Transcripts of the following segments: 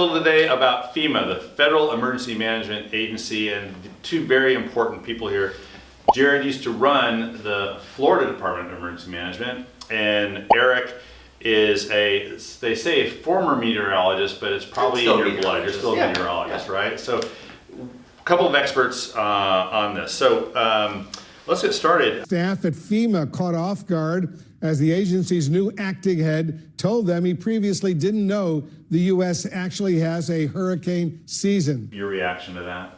little today about FEMA, the Federal Emergency Management Agency, and two very important people here. Jared used to run the Florida Department of Emergency Management, and Eric is they say a former meteorologist, but it's probably in your blood. You're still a meteorologist, right? So a couple of experts on this. So let's get started. Staff at FEMA caught off guard as the agency's new acting head told them he previously didn't know the U.S. actually has a hurricane season. Your reaction to that?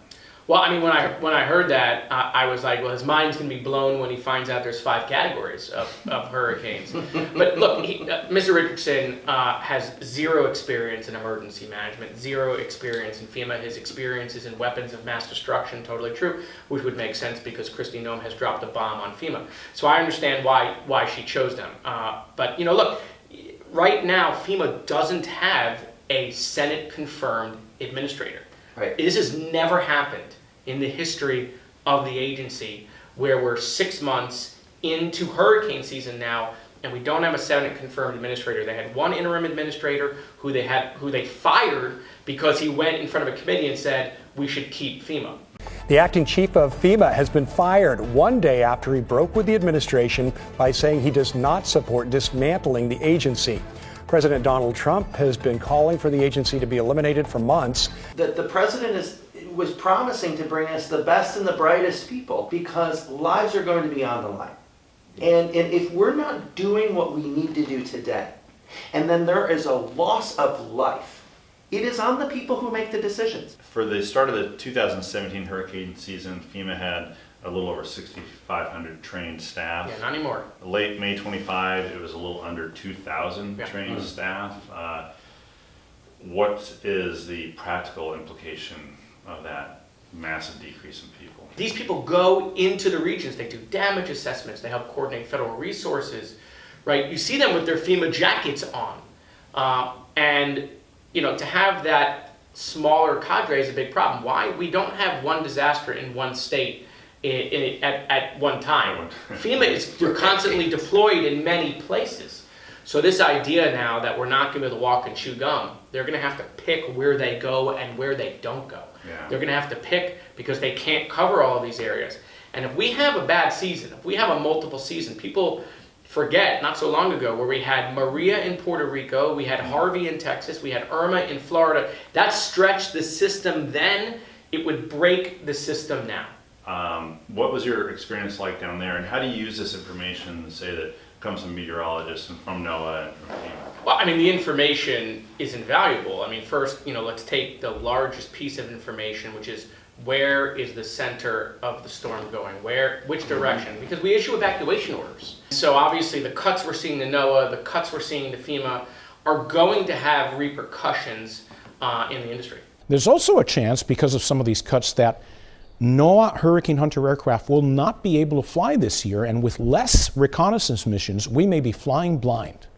Well, I mean, when I heard that, I was like, well, his mind's going to be blown when he finds out there's 5 categories of hurricanes. But look, Mr. Richardson has zero experience in emergency management, zero experience in FEMA. His experience is in weapons of mass destruction, totally true, which would make sense because Kristi Noem has dropped a bomb on FEMA. So I understand why she chose them. But, you know, look, right now, FEMA doesn't have a Senate-confirmed administrator. Right. This has never happened in the history of the agency where we're 6 months into hurricane season now and we don't have a Senate-confirmed administrator. They had one interim administrator who they fired because he went in front of a committee and said, we should keep FEMA. The acting chief of FEMA has been fired one day after he broke with the administration by saying he does not support dismantling the agency. President Donald Trump has been calling for the agency to be eliminated for months. The president was promising to bring us the best and the brightest people because lives are going to be on the line. And if we're not doing what we need to do today, and then there is a loss of life, it is on the people who make the decisions. For the start of the 2017 hurricane season, FEMA had a little over 6,500 trained staff. Yeah, not anymore. Late May 25, it was a little under 2,000 trained staff. What is the practical implication of that massive decrease in people? These people go into the regions, they do damage assessments, they help coordinate federal resources, right? You see them with their FEMA jackets on. And, you know, to have that smaller cadre is a big problem. Why? We don't have one disaster in one state at one time. FEMA is constantly deployed in many places. So this idea now that we're not going to be able to walk and chew gum, they're going to have to pick where they go and where they don't go. Yeah. They're going to have to pick because they can't cover all of these areas. And if we have a bad season, if we have a multiple season, people forget not so long ago where we had Maria in Puerto Rico, we had Harvey in Texas, we had Irma in Florida. That stretched the system then. It would break the system now. What was your experience like down there, and how do you use this information, say that comes from meteorologists and from NOAA and from FEMA? Well, I mean, the information is invaluable. I mean, first, you know, let's take the largest piece of information, which is where is the center of the storm going? Which direction? Because we issue evacuation orders. So obviously the cuts we're seeing to NOAA, the cuts we're seeing to FEMA are going to have repercussions in the industry. There's also a chance, because of some of these cuts, that NOAA Hurricane Hunter aircraft will not be able to fly this year, and with less reconnaissance missions, we may be flying blind,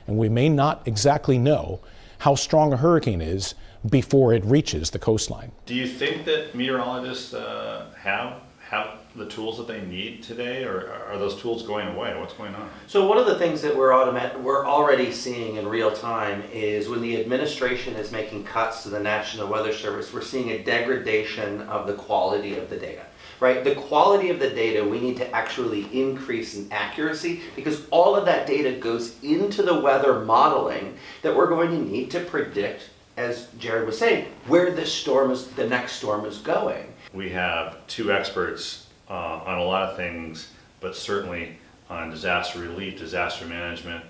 and we may not exactly know how strong a hurricane is before it reaches the coastline. Do you think that meteorologists have the tools that they need today, or are those tools going away? What's going on? So one of the things that we're already seeing in real time is when the administration is making cuts to the National Weather Service, we're seeing a degradation of the quality of the data. Right? The quality of the data, we need to actually increase in accuracy because all of that data goes into the weather modeling that we're going to need to predict, as Jared was saying, where the next storm is going. We have two experts on a lot of things, but certainly on disaster relief, disaster management,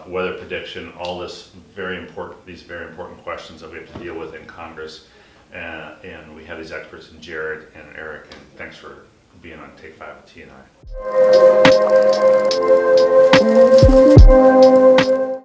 weather prediction, all these very important questions that we have to deal with in Congress. And we have these experts in Jared and Eric, and thanks for being on Take 5 with T and I.